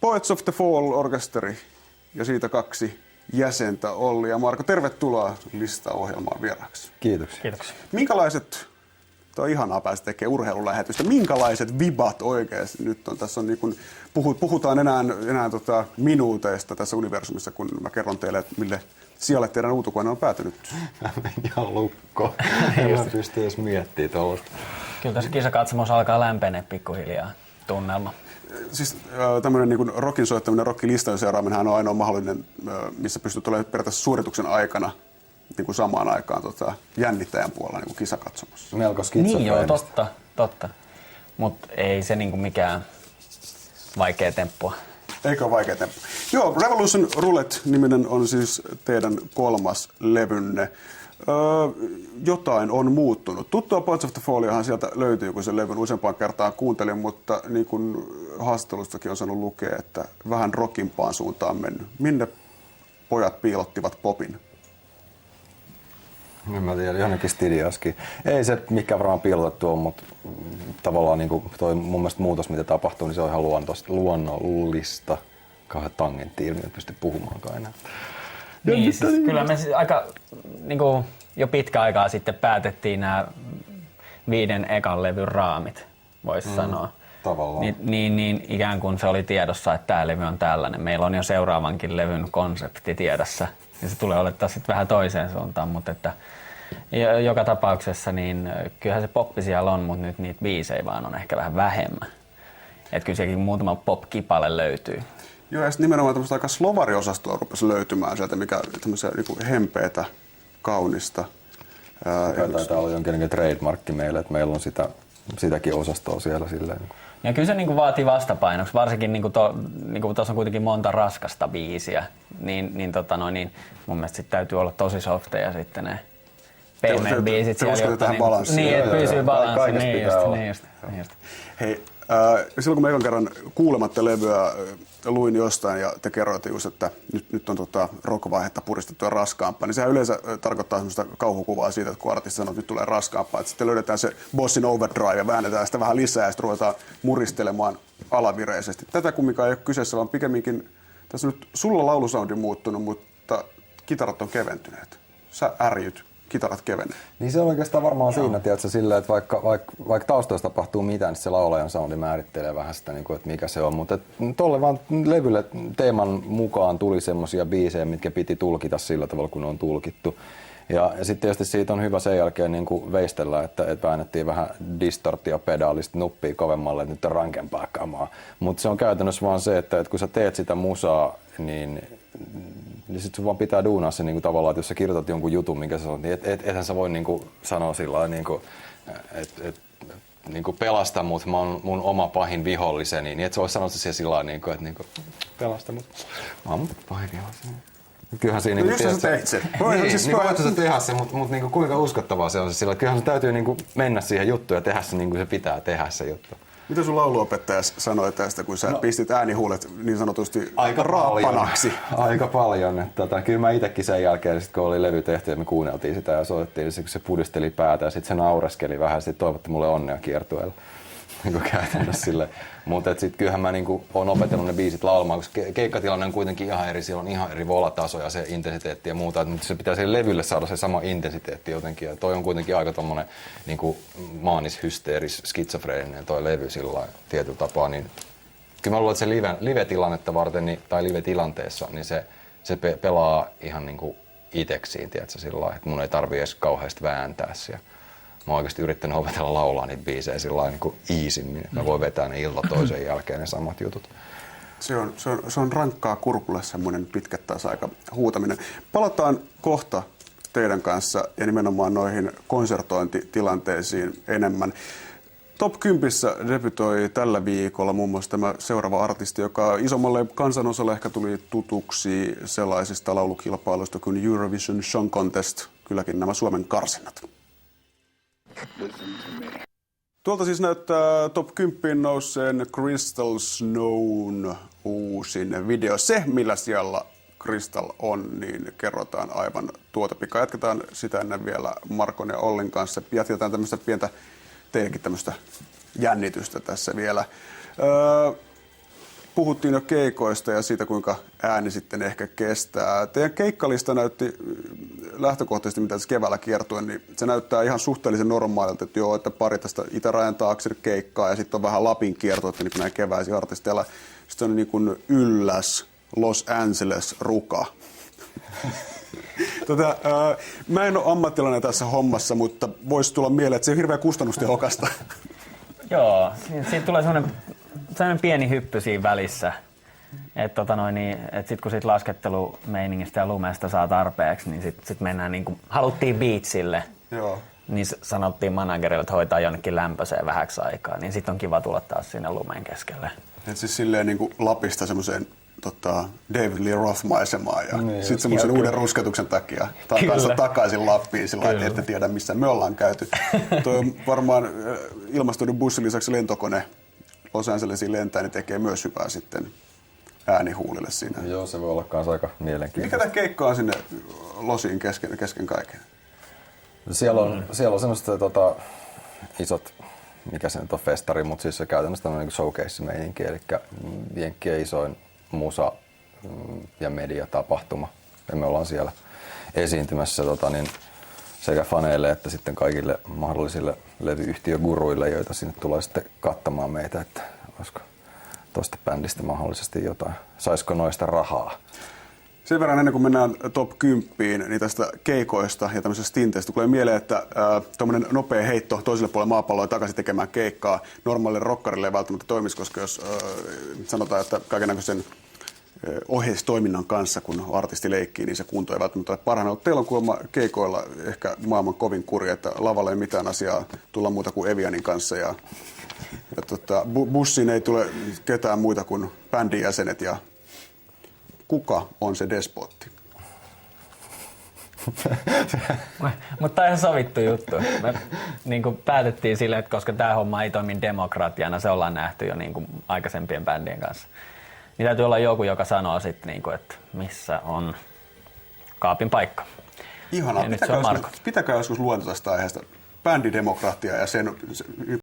Poets of the Fall-orkesteri ja siitä 2 jäsentä, Olli ja Marko. Tervetuloa Lista-ohjelmaan vieraaksi. Kiitoksia. Kiitoksia. Minkälaiset, tuo on ihanaa päästä tekemään urheilulähetystä, minkälaiset vibat oikeasti nyt on? Tässä on niin kuin, puhutaan enää minuuteista tässä universumissa, kun mä kerron teille, että mille sijalle teidän uutukone on päätynyt. Mä menin ihan lukkoon. En pysty edes miettimään tuollaista. Kyllä tässä kisakatsomus alkaa lämpenee pikkuhiljaa tunnelma. Siis tämmöinen niin rockin soittaminen, rockilistan seuraaminen on ainoa mahdollinen, missä pystyy tulemaan periaatteessa suorituksen aikana niin kuin samaan aikaan jännittäjän puolella niin kuin kisakatsomossa. Melko skitsofreenista. Niin joo, totta. Mutta ei se niinku mikään vaikea temppua. Eikö ole vaikea temppu? Joo, Revolution Roulette-niminen on siis teidän 3. levynne. Jotain on muuttunut. Tuttua Poets of the Falliahan sieltä löytyy, kun sen levyn useampaan kertaan kuuntelin, mutta niin kuin haastattelustakin on saanut lukea, että vähän rockimpaan suuntaan mennyt. Minne pojat piilottivat popin? En mä tiedä, jonnekin Stidiaskin. Ei se mikään varmaan piilotettu on, mutta tavallaan niin kuin toi mun mielestä muutos, mitä tapahtuu, niin se on ihan luonnollista. Kauhean tangenttiin, niin pysty puhumaankaan enää. Niin, siis kyllä me aika niinku, jo pitkä aikaa sitten päätettiin nämä 5 ekan levyn raamit, voisi sanoa. Tavallaan. Niin ikään kuin se oli tiedossa, että tämä levy on tällainen. Meillä on jo seuraavankin levyn konsepti tiedossa. Ja se tulee olettaa sitten vähän toiseen suuntaan, mutta että joka tapauksessa niin kyllähän se poppi siellä on, mutta nyt niitä biisejä vaan on ehkä vähän vähemmän. Että kyllä sielläkin muutama pop-kipale löytyy. Joo, ja sitten nimenomaan tämmöistä aika slovariosastoa rupesi löytymään sieltä, mikä tämmöisiä niin hempeätä, kaunista. Taitaa olla jonkinlainen trademarkki meille, että meillä on sitäkin osastoa siellä silleen. Ja kyllä se niinku vaatii vastapainoksi, varsinkin niinku tuossa on kuitenkin monta raskasta biisiä, niin mun mielestä sit täytyy olla tosi softeja sitten ne pehmeät biisit siellä, tähän balanssiin. Niin, että pysyy balanssi. Niin just. Hei, silloin kun mä ekan kerran kuulematta levyä luin jostain ja te kerroitte just, että nyt on rock-vaihetta puristettu ja raskaampaa, niin sehän yleensä tarkoittaa semmoista kauhukuvaa siitä, että kun artisti sanoo, että nyt tulee raskaampaa, että sitten löydetään se bossin overdrive ja väännetään sitä vähän lisää ja sitten ruvetaan muristelemaan alavireisesti. Tätä kumminkaan ei ole kyseessä, vaan pikemminkin tässä on nyt sulla laulusoundi muuttunut, mutta kitarat on keventyneet. Sä ärjyt. Kitarat kevenee. Niin se on oikeastaan varmaan siinä, tiedätkö, silleen, että vaikka taustoissa tapahtuu mitään, niin se laulajan soundi määrittelee vähän sitä, että mikä se on. Mutta tolle vaan levylle teeman mukaan tuli semmosia biisejä, mitkä piti tulkita sillä tavalla, kun ne on tulkittu. Ja sitten tietysti siitä on hyvä sen jälkeen niin kuin veistellä, että väännettiin vähän distortiopedaalista nuppia kovemmalle, että nyt on rankempaa kamaa. Mutta se on käytännössä vaan se, että kun sä teet sitä musaa, niin sit sun vaan pitää duunaa se niinku tavallaan, että jos sä kirjoitat jonkun jutun, minkä sä sanot, niin ethän sä voi niinku sanoa sillä niinku, että niinku pelasta mut, mä oon mun oma pahin viholliseni, niin et sä voi sanoa se sillä lailla, niinku, että niinku, pelasta mut, mä oon mun pahin viholliseni. Kyllähän siinä niinku jos sä teit sen. Niin, voit sä tehdä se, mut niinku, kuinka uskottavaa se on se sillä, että kyllähän se täytyy niinku mennä siihen juttuun ja tehdä se niin kuin se pitää tehdä se juttu. Mitä sun lauluopettaja sanoi tästä, kun sä pistit äänihuulet niin sanotusti raapanaksi? Aika paljon. Kyllä mä itsekin sen jälkeen, kun oli levy tehty ja me kuunneltiin sitä ja soitettiin, niin se pudisteli päätä ja sitten se naureskeli vähän ja sitten toivotti mulle onnea kiertueella. Käytännössä silleen. Mutta sitten kyllähän mä oon opetellut ne biisit laulamaan, koska keikkatilanne on kuitenkin ihan eri, siellä on ihan eri volataso ja se intensiteetti ja muuta. Mutta se pitää siihen levylle saada se sama intensiteetti jotenkin. Ja toi on kuitenkin aika tommonen maanis, hysteeris, skitsofreeninen toi levy sillä tietyllä tapaa. Niin, kyllä mä luulen, että se live-tilannetta varten tai live-tilanteessa niin se pelaa ihan niinku iteksiin, tiedätkö, sillä lailla, että mun ei tarvii edes kauheasti vääntää siellä. Mä oon oikeasti yrittänyt opetella laulaa niitä biisejä sillä lailla niin iisimmin. Mä voin vetää ne ilta toisen jälkeen ne samat jutut. Se on rankkaa kurkulle semmoinen pitkät taas aika huutaminen. Palataan kohta teidän kanssa ja nimenomaan noihin konsertointitilanteisiin enemmän. Top 10 debytoi tällä viikolla muun muassa tämä seuraava artisti, joka isommalle kansanosalle ehkä tuli tutuksi sellaisista laulukilpailuista kuin Eurovision Song Contest, kylläkin nämä Suomen karsinnat. Tuolta siis näyttää top 10 nousseen Crystal Snown uusin video. Se, millä siellä Crystal on, niin kerrotaan aivan tuota pikaa. Jatketaan sitä ennen vielä Markon ja Ollin kanssa. Jatketaan tämmöistä pientä, teidänkin tämmöistä jännitystä tässä vielä. puhuttiin jo keikoista ja siitä, kuinka ääni sitten ehkä kestää. Teidän keikkalista näytti lähtökohtaisesti, mitä tässä keväällä kiertuen, niin se näyttää ihan suhteellisen normaalilta, että joo, että pari tästä itärajan taakse keikkaa ja sitten on vähän Lapin kiertoa, niin kuin näin keväisiä artisteilla. Sitten on niin kuin Ylläs, Los Angeles, Ruka. Mä en ole ammattilainen tässä hommassa, mutta voisi tulla mieleen, että se on hirveän kustannustehokasta. Joo, siitä tulee sellainen pieni hyppy siinä välissä. Että sit kun siitä laskettelumeiningistä ja lumesta saa tarpeeksi, niin sit mennään niinku, haluttiin beachille. Joo. Niin sanottiin managerille, että hoitaa jonnekin lämpöiseen vähäksi aikaa, niin sit on kiva tulla taas sinne lumeen keskelle. Et siis silleen niinku Lapista semmoiseen David Lee Roth-maisemaan ja sitten semmoisen uuden rusketuksen takia takaisin Lappiin sillä lailla, että ette tiedä missä me ollaan käyty. Toi on varmaan ilmastoidun bussin lisäksi lentokone Los Angelesiin lentää, niin tekee myös hyvää sitten äänihuulille siinä. Joo, se voi olla kans aika mielenkiintoista. Mikä tämä keikka on sinne Losiin kesken kaiken? Siellä on semmoista isot, mikä se nyt on, festari, mutta siis se käytännössä tämmöinen showcase-meininki, eli Jenkkien isoin musa- ja mediatapahtuma. Ja me ollaan siellä esiintymässä sekä faneille että sitten kaikille mahdollisille levyyhtiöguruille, joita sinne tulee sitten katsomaan meitä, että olisiko tuosta bändistä mahdollisesti jotain, saisiko noista rahaa. Sen verran ennen kuin mennään top 10, niin tästä keikoista ja tämmöisestä stinteistä tulee mieleen, että tuommoinen nopea heitto toiselle puolelle maapalloa ja takaisin tekemään keikkaa normaalille rockarille ei välttämättä toimisi, koska jos sanotaan, että kaikennäköisen oheistoiminnan kanssa, kun artisti leikkii, niin se kunto ei välttämättä ole parhaana. Teillä on kuulemma keikoilla ehkä maailman kovin kurja, että lavalle ei mitään asiaa tulla muuta kuin Evianin kanssa ja bussiin ei tule ketään muita kuin bändin jäsenet ja kuka on se despotti? Mutta tämä on ihan sovittu juttu. Me niin päätettiin sille, että koska tämä homma ei toimi demokratiana, se ollaan nähty jo niin aikaisempien bändien kanssa. Niin täytyy olla joku, joka sanoo sitten, niin että missä on kaapin paikka. Ihanaa. Pitäkää joskus luento tästä aiheesta. Bändidemokratia ja sen